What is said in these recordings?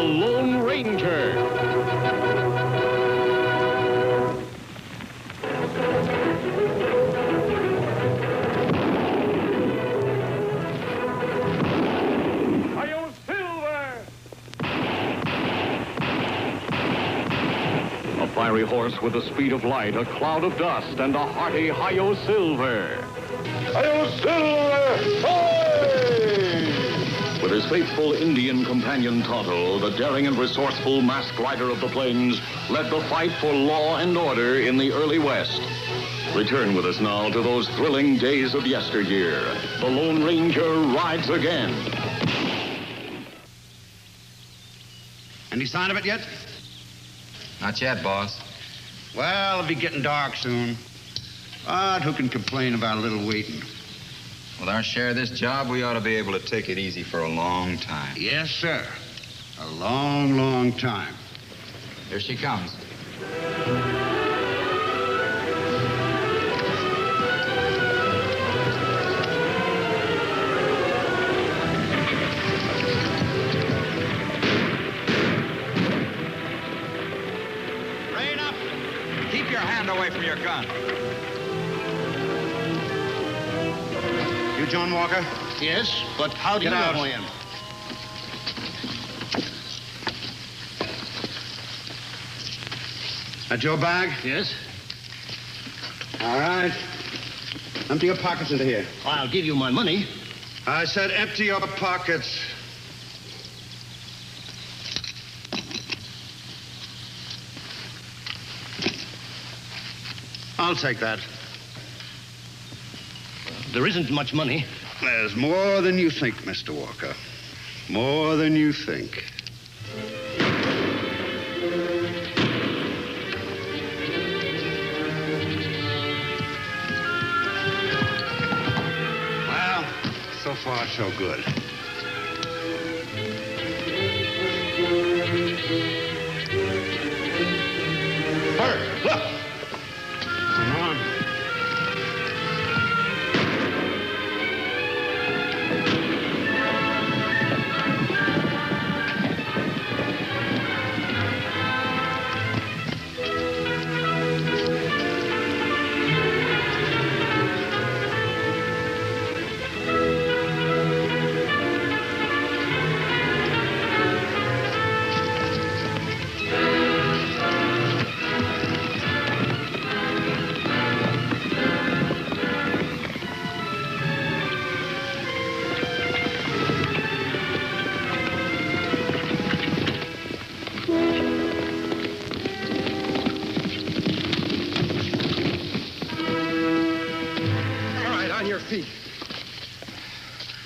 Lone Ranger. Fiery horse with the speed of light, a cloud of dust, and a hearty Hi-Yo Silver. Hi-Yo Silver! Hoy! With his faithful Indian companion Tonto, the daring and resourceful masked rider of the plains led the fight for law and order in the early West. Return with us now to those thrilling days of yesteryear. The Lone Ranger rides again. Any sign of it yet? Not yet, boss. Well, it'll be getting dark soon. But who can complain about a little waiting? With our share of this job, we ought to be able to take it easy for a long time. Yes, sir. A long, long time. Here she comes. Away from your gun. You John Walker? Yes, but how do you know who I am? That your bag? Yes. All right. Empty your pockets into here. I'll give you my money. I said empty your pockets. I'll take that. There isn't much money. There's more than you think, Mr. Walker. More than you think. Well, so far, so good. Hurry, look! Come on.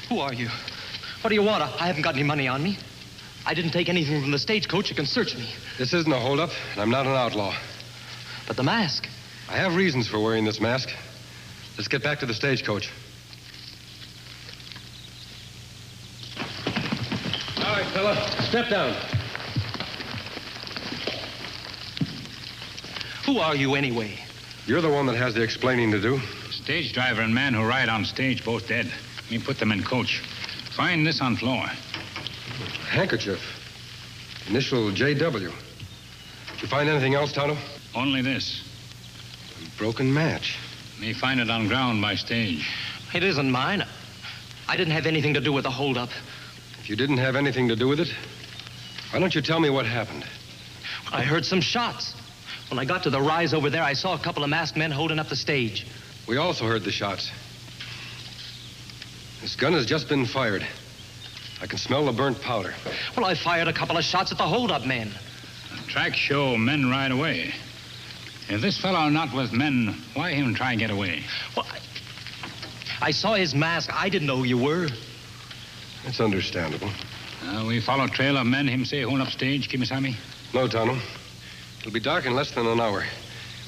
Who are you? What do you want? I haven't got any money on me. I didn't take anything from the stagecoach. You can search me. This isn't a holdup, and I'm not an outlaw. But the mask. I have reasons for wearing this mask. Let's get back to the stagecoach. All right, fella. Step down. Who are you anyway? You're the one that has the explaining to do. Stage driver and man who ride on stage both dead. Me put them in coach. Find this on floor. Handkerchief. Initial J.W. Did you find anything else, Tonto? Only this. A broken match. Me find it on ground by stage. It isn't mine. I didn't have anything to do with the holdup. If you didn't have anything to do with it, why don't you tell me what happened? I heard some shots. When I got to the rise over there, I saw a couple of masked men holding up the stage. We also heard the shots. This gun has just been fired. I can smell the burnt powder. Well, I fired a couple of shots at the holdup men. The tracks show men ride away. If this fellow not with men, why him try and get away? Well, I saw his mask. I didn't know who you were. It's understandable. We follow trail of men him say hold up stage, Kimisami? No, Tonto. It'll be dark in less than an hour.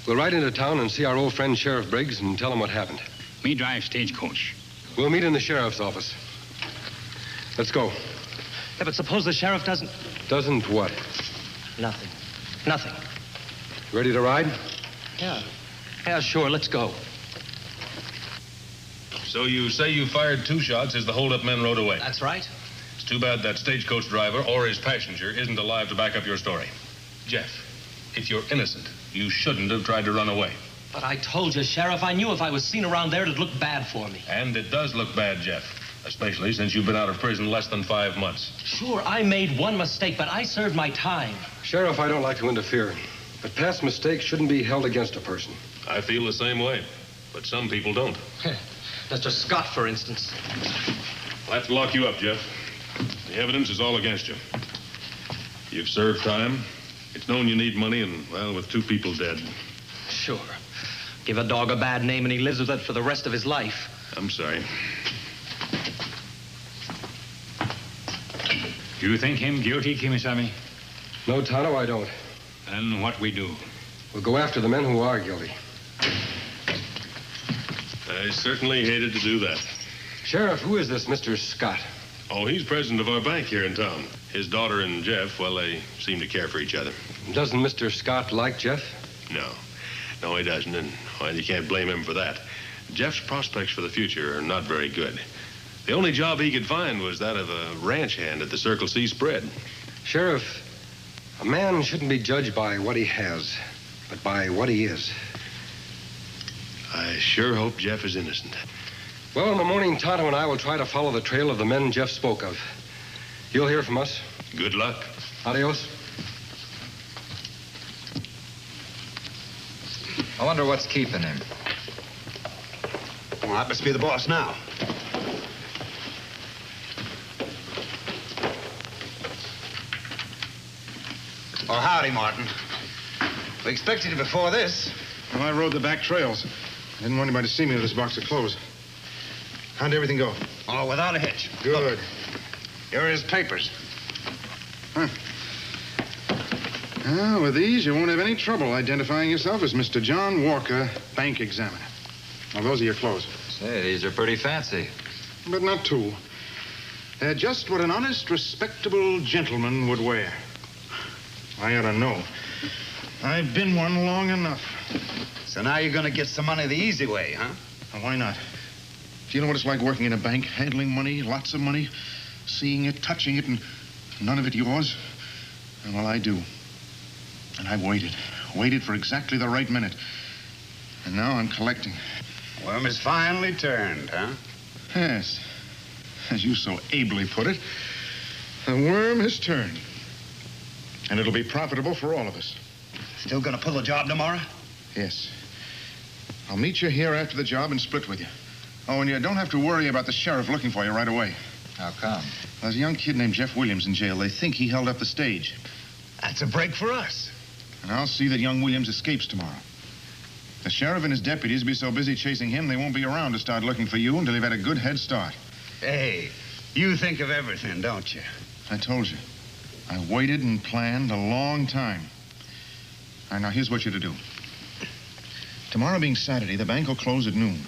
We'll ride into town and see our old friend Sheriff Briggs and tell him what happened. Me drive stagecoach. We'll meet in the sheriff's office. Let's go. Yeah, but suppose the sheriff doesn't... Doesn't what? Nothing. Nothing. Ready to ride? Yeah. Yeah, sure. Let's go. So you say you fired 2 shots as the holdup men rode away? That's right. too bad that stagecoach driver or his passenger isn't alive to back up your story. Jeff, if you're innocent, you shouldn't have tried to run away. But I told you, Sheriff, I knew if I was seen around there, it'd look bad for me. And it does look bad, Jeff. Especially since you've been out of prison less than 5 months. Sure, I made one mistake, but I served my time. Sheriff, I don't like to interfere, but past mistakes shouldn't be held against a person. I feel the same way, but some people don't. Mr. Scott, for instance. I'll have to lock you up, Jeff. The evidence is all against you. You've served time. It's known you need money, and, well, with 2 people dead. Sure. Give a dog a bad name and he lives with it for the rest of his life. I'm sorry. Do you think him guilty, Kimisami? No, Tonto, I don't. Then what we do? We'll go after the men who are guilty. I certainly hated to do that. Sheriff, who is this Mr. Scott? Oh, he's president of our bank here in town. His daughter and Jeff, well, they seem to care for each other. Doesn't Mr. Scott like Jeff? No. No, he doesn't, and, well, you can't blame him for that. Jeff's prospects for the future are not very good. The only job he could find was that of a ranch hand at the Circle C spread. Sheriff, a man shouldn't be judged by what he has, but by what he is. I sure hope Jeff is innocent. Well, in the morning, Tonto and I will try to follow the trail of the men Jeff spoke of. You'll hear from us. Good luck. Adios. I wonder what's keeping him. Well, that must be the boss now. Oh, howdy, Martin. We expected you before this. Well, I rode the back trails. I didn't want anybody to see me with this box of clothes. How'd everything go? Oh, without a hitch. Good. Look, here are his papers. Huh. Well, with these, you won't have any trouble identifying yourself as Mr. John Walker, bank examiner. Well, those are your clothes. Say, these are pretty fancy. But not too. They're just what an honest, respectable gentleman would wear. I ought to know. I've been one long enough. So now you're going to get some money the easy way, huh? Well, why not? Do you know what it's like working in a bank, handling money, lots of money, seeing it, touching it, and none of it yours? Well, I do. And I waited for exactly the right minute. And now I'm collecting. Worm is finally turned, huh? Yes. As you so ably put it, the worm has turned. And it'll be profitable for all of us. Still going to pull the job tomorrow? Yes. I'll meet you here after the job and split with you. Oh, and you don't have to worry about the sheriff looking for you right away. How come? There's a young kid named Jeff Williams in jail. They think he held up the stage. That's a break for us. And I'll see that young Williams escapes tomorrow. The sheriff and his deputies will be so busy chasing him, they won't be around to start looking for you until you've had a good head start. Hey, you think of everything, don't you? I told you. I waited and planned a long time. All right, now here's what you're to do. Tomorrow being Saturday, the bank will close at noon.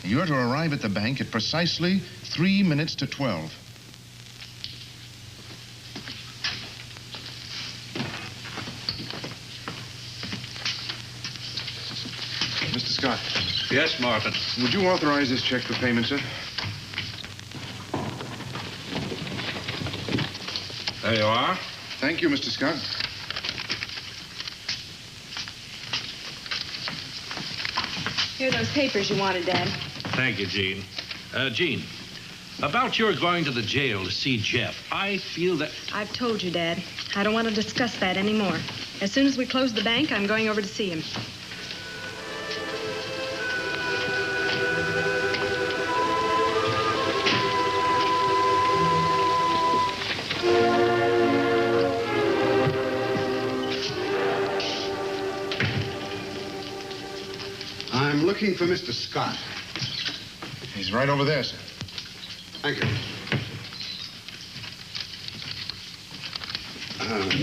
You're to arrive at the bank at precisely 3 minutes to 12. Mr. Scott. Yes, Martin. Would you authorize this check for payment, sir? There you are. Thank you, Mr. Scott. Here are those papers you wanted, Dad. Thank you, Jean. Jean, about your going to the jail to see Jeff, I feel that... I've told you, Dad. I don't want to discuss that anymore. As soon as we close the bank, I'm going over to see him. I'm looking for Mr. Scott. He's right over there, sir. Thank you.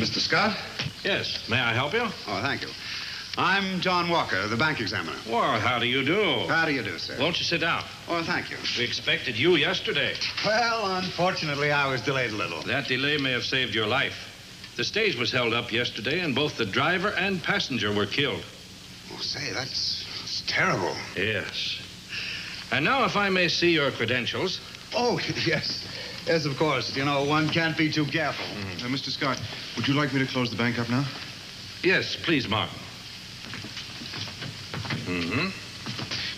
Mr. Scott? Yes, may I help you? Oh, thank you. I'm John Walker, the bank examiner. Well, how do you do? How do you do, sir? Won't you sit down? Oh, thank you. We expected you yesterday. Well, unfortunately, I was delayed a little. That delay may have saved your life. The stage was held up yesterday, and both the driver and passenger were killed. Oh, say, that's terrible. Yes. And now, if I may see your credentials. Oh, yes. Yes, of course. You know, one can't be too careful. Mr. Scott, would you like me to close the bank up now? Yes, please, Martin.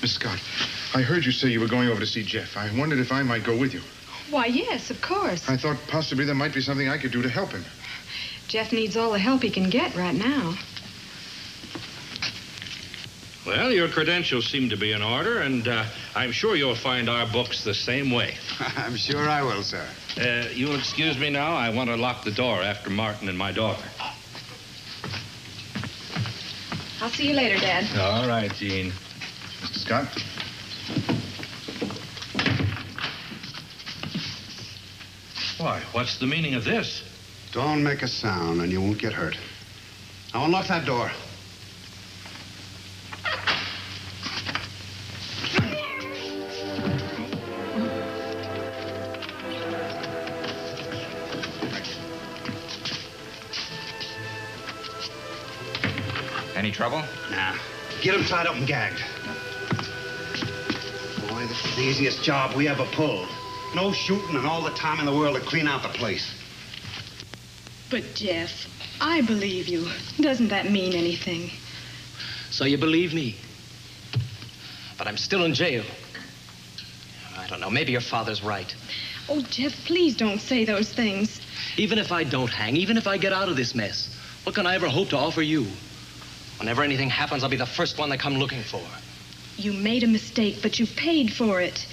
Mr. Scott, I heard you say you were going over to see Jeff. I wondered if I might go with you. Why, yes, of course. I thought possibly there might be something I could do to help him. Jeff needs all the help he can get right now. Well, your credentials seem to be in order, and I'm sure you'll find our books the same way. I'm sure I will, sir. You'll excuse me now. I want to lock the door after Martin and my daughter. I'll see you later, Dad. All right, Jean. Mr. Scott? Why, what's the meaning of this? Don't make a sound and you won't get hurt. Now unlock that door. Any trouble? Nah. Get him tied up and gagged. Boy, this is the easiest job we ever pulled. No shooting and all the time in the world to clean out the place. But, Jeff, I believe you. Doesn't that mean anything? So you believe me? But I'm still in jail. I don't know. Maybe your father's right. Oh, Jeff, please don't say those things. Even if I don't hang, even if I get out of this mess, what can I ever hope to offer you? Whenever anything happens, I'll be the first one they come looking for. You made a mistake, but you paid for it.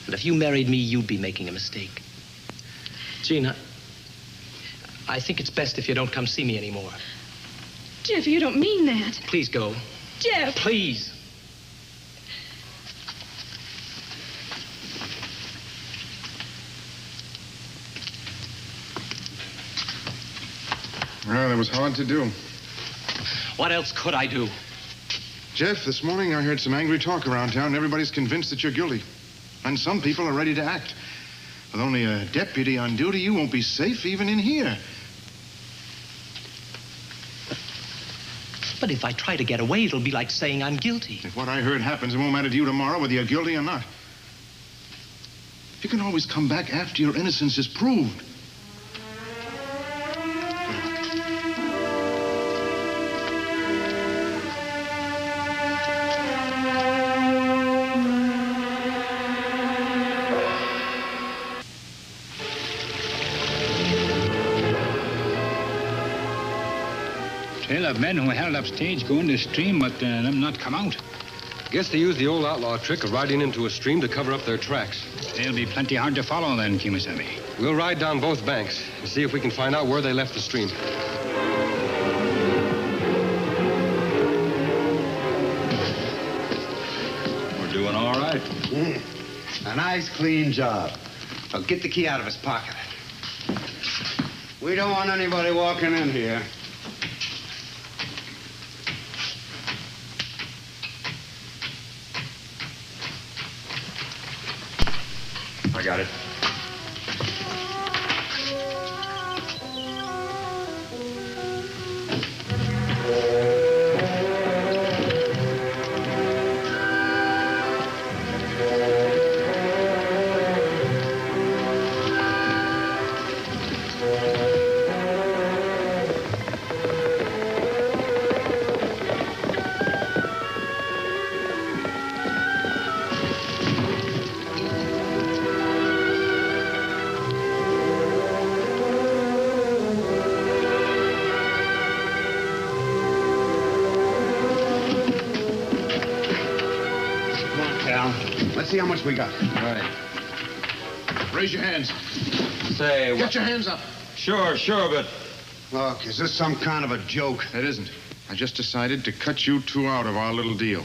And if you married me, you'd be making a mistake. Gina, I think it's best if you don't come see me anymore. Jeff, you don't mean that. Please go. Jeff! Please. Well, it was hard to do. What else could I do? Jeff, this morning I heard some angry talk around town. Everybody's convinced that you're guilty. And some people are ready to act. With only a deputy on duty, you won't be safe even in here. But if I try to get away, it'll be like saying I'm guilty. If what I heard happens, it won't matter to you tomorrow whether you're guilty or not. You can always come back after your innocence is proved. Trail of men who held up stage go in the stream, but them not come out. Guess they used the old outlaw trick of riding into a stream to cover up their tracks. They'll be plenty hard to follow then, Kimasabi. We'll ride down both banks and see if we can find out where they left the stream. We're doing all right. A nice, clean job. Now get the key out of his pocket. We don't want anybody walking in here. I got it. Let's see how much we got. All right. Raise your hands. Say, Get your hands up. Sure, but... Look, is this some kind of a joke? It isn't. I just decided to cut you two out of our little deal.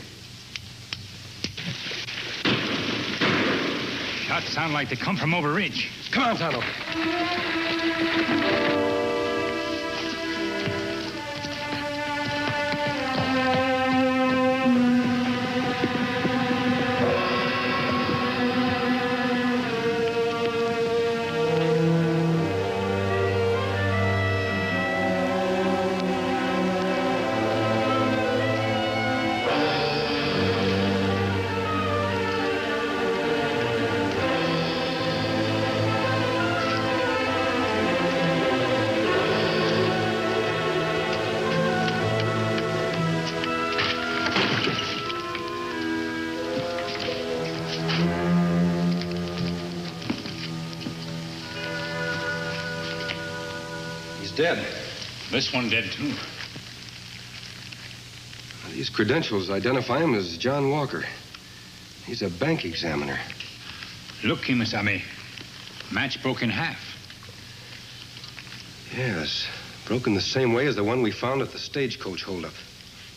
Shots sound like they come from over ridge. Come on, Tonto. dead. This one dead, too. These credentials identify him as John Walker. He's a bank examiner. Look, Kimasabi. Match broke in half. Yes, broken the same way as the one we found at the stagecoach holdup.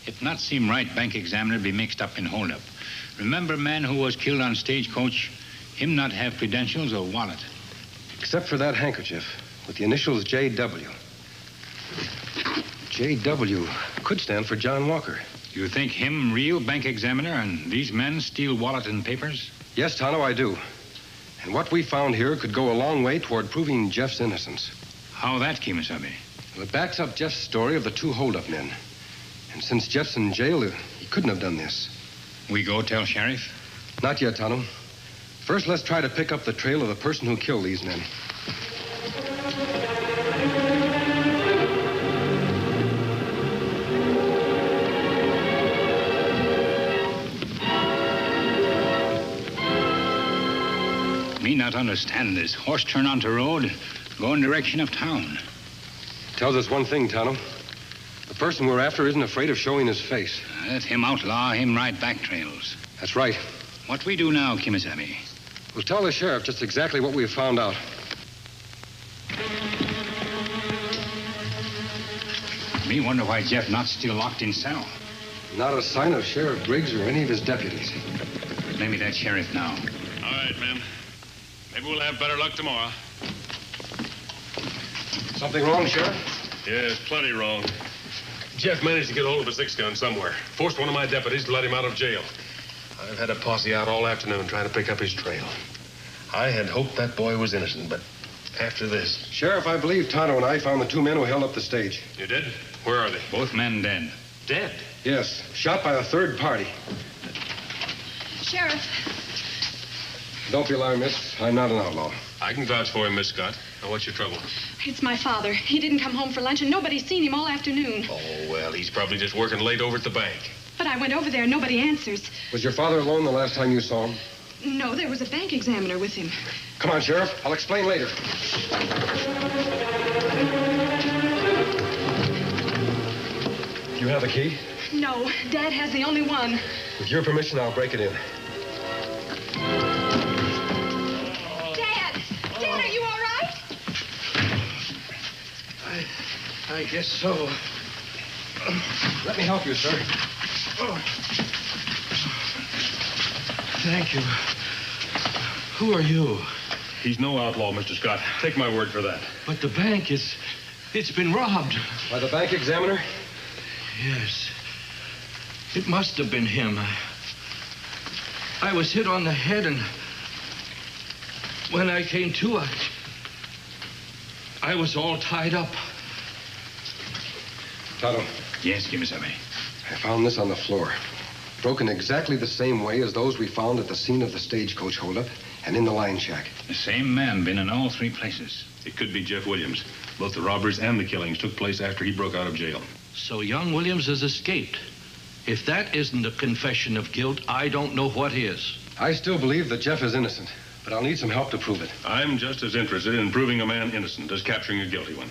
It not seem right bank examiner be mixed up in holdup. Remember man who was killed on stagecoach? Him not have credentials or wallet. Except for that handkerchief with the initials J.W. J.W. could stand for John Walker. You think him real bank examiner and these men steal wallet and papers? Yes, Tonto, I do. And what we found here could go a long way toward proving Jeff's innocence. How that, Kimasabi? Well, it backs up Jeff's story of the two holdup men. And since Jeff's in jail, he couldn't have done this. We go tell sheriff? Not yet, Tonto. First, let's try to pick up the trail of the person who killed these men. Me not understand this. Horse turn onto road, go in direction of town. Tells us one thing, Tonto. The person we're after isn't afraid of showing his face. Let him outlaw, him ride back trails. That's right. What we do now, Kimasabi? We'll tell the sheriff just exactly what we've found out. Me wonder why Jeff not still locked in cell. Not a sign of Sheriff Briggs or any of his deputies. Maybe that sheriff now. All right, men. Maybe we'll have better luck tomorrow. Something wrong, Sheriff? Yes, plenty wrong. Jeff managed to get hold of a six-gun somewhere. Forced one of my deputies to let him out of jail. I've had a posse out all afternoon trying to pick up his trail. I had hoped that boy was innocent, but after this... Sheriff, I believe Tonto and I found the two men who held up the stage. You did? Where are they? Both men dead. Dead? Yes, shot by a third party. Sheriff. Don't be alarmed, miss. I'm not an outlaw. I can vouch for him, Miss Scott. Now, what's your trouble? It's my father. He didn't come home for lunch, and nobody's seen him all afternoon. Oh, well, he's probably just working late over at the bank. But I went over there, and nobody answers. Was your father alone the last time you saw him? No, there was a bank examiner with him. Come on, Sheriff. I'll explain later. You have the key? No, Dad has the only one. With your permission, I'll break it in. Dad! Dad, are you all right? I guess so. Let me help you, sir. Thank you. Who are you? He's no outlaw, Mr. Scott. Take my word for that. But the bank it's been robbed. By the bank examiner? Yes. It must have been him. I was hit on the head, and when I came to, I was all tied up. Tonto. Yes, Kimasabi. I found this on the floor. Broken exactly the same way as those we found at the scene of the stagecoach holdup and in the line shack. The same man been in all three places. It could be Jeff Williams. Both the robberies and the killings took place after he broke out of jail. So young Williams has escaped. If that isn't a confession of guilt, I don't know what is. I still believe that Jeff is innocent, but I'll need some help to prove it. I'm just as interested in proving a man innocent as capturing a guilty one.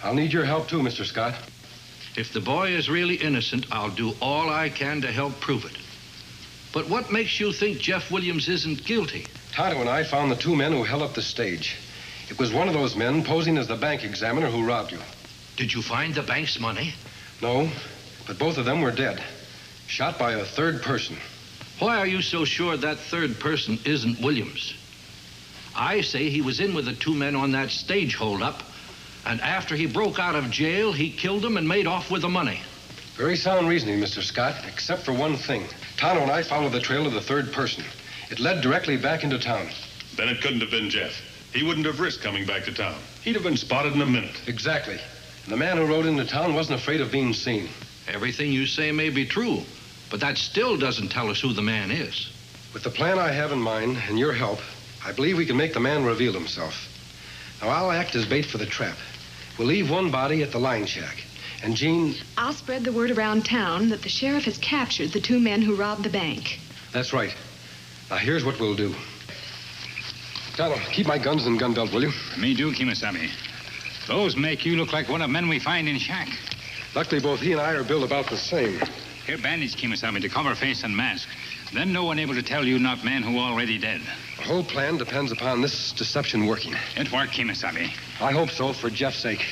I'll need your help, too, Mr. Scott. If the boy is really innocent, I'll do all I can to help prove it. But what makes you think Jeff Williams isn't guilty? Tonto and I found the two men who held up the stage. It was one of those men posing as the bank examiner who robbed you. Did you find the bank's money? No, but both of them were dead. Shot by a third person. Why are you so sure that third person isn't Williams? I say he was in with the two men on that stage holdup, and after he broke out of jail, he killed them and made off with the money. Very sound reasoning, Mr. Scott, except for one thing. Tonto and I followed the trail of the third person. It led directly back into town. Then it couldn't have been Jeff. He wouldn't have risked coming back to town. He'd have been spotted in a minute. Exactly. And the man who rode into town wasn't afraid of being seen. Everything you say may be true, but that still doesn't tell us who the man is. With the plan I have in mind and your help, I believe we can make the man reveal himself. Now, I'll act as bait for the trap. We'll leave one body at the line shack. And Jean... I'll spread the word around town that the sheriff has captured the two men who robbed the bank. That's right. Now, here's what we'll do. Tonto, keep my guns and gun belt, will you? Me do, Kimasabi. Those make you look like one of the men we find in shack. Luckily, both he and I are built about the same. Here bandage Kimasabi to cover face and mask. Then no one able to tell you not man who already dead. The whole plan depends upon this deception working. It worked, Kimasabi. I hope so, for Jeff's sake.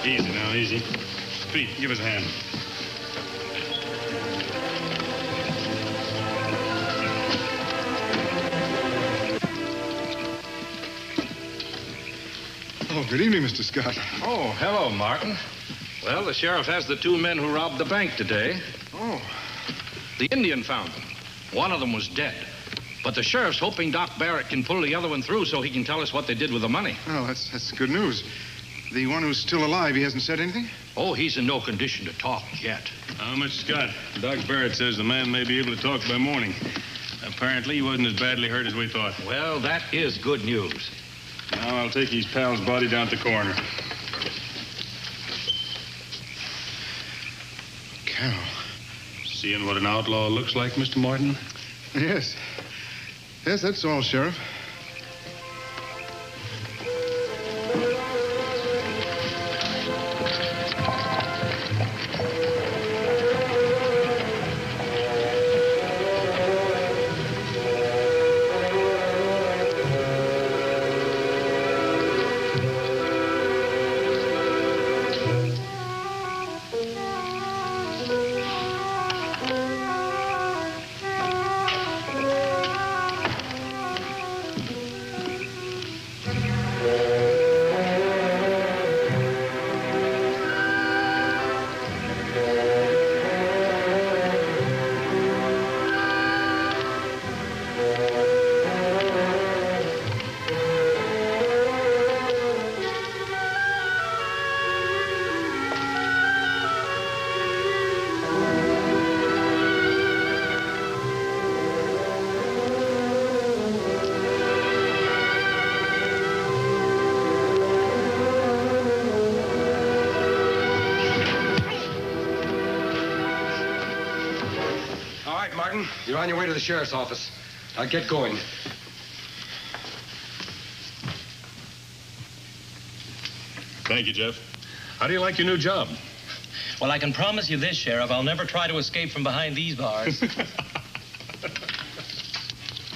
Easy now, easy. Pete, give us a hand. Oh, good evening, Mr. Scott. Oh, hello, Martin. Well, the sheriff has the 2 men who robbed the bank today. Oh. The Indian found them. One of them was dead. But the sheriff's hoping Doc Barrett can pull the other one through so he can tell us what they did with the money. Well, that's good news. The one who's still alive, he hasn't said anything? Oh, he's in no condition to talk yet. Mr. Scott, Doc Barrett says the man may be able to talk by morning. Apparently, he wasn't as badly hurt as we thought. Well, that is good news. Now I'll take his pal's body down to the coroner. Carol. Seeing what an outlaw looks like, Mr. Martin? Yes. Yes, that's all, Sheriff. You're on your way to the sheriff's office. Now get going. Thank you, Jeff. How do you like your new job? Well, I can promise you this, Sheriff. I'll never try to escape from behind these bars.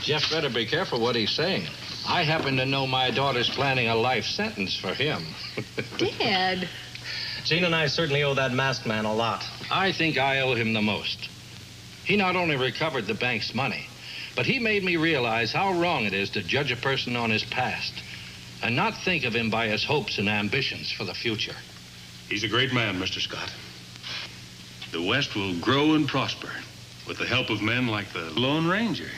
Jeff better be careful what he's saying. I happen to know my daughter's planning a life sentence for him. Dad. Gene and I certainly owe that masked man a lot. I think I owe him the most. He not only recovered the bank's money, but he made me realize how wrong it is to judge a person on his past and not think of him by his hopes and ambitions for the future. He's a great man, Mr. Scott. The West will grow and prosper with the help of men like the Lone Ranger.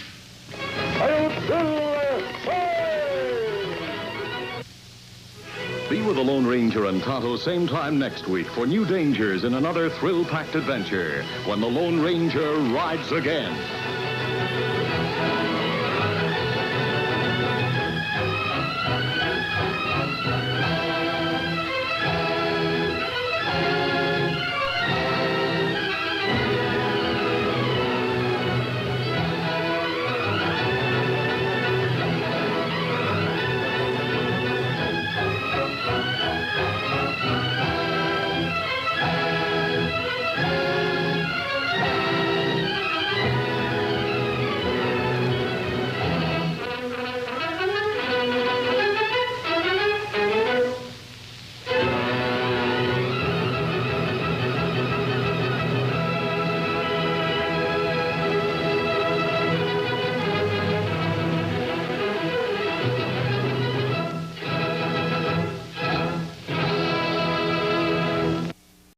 Be with the Lone Ranger and Tonto same time next week for new dangers in another thrill-packed adventure when the Lone Ranger rides again.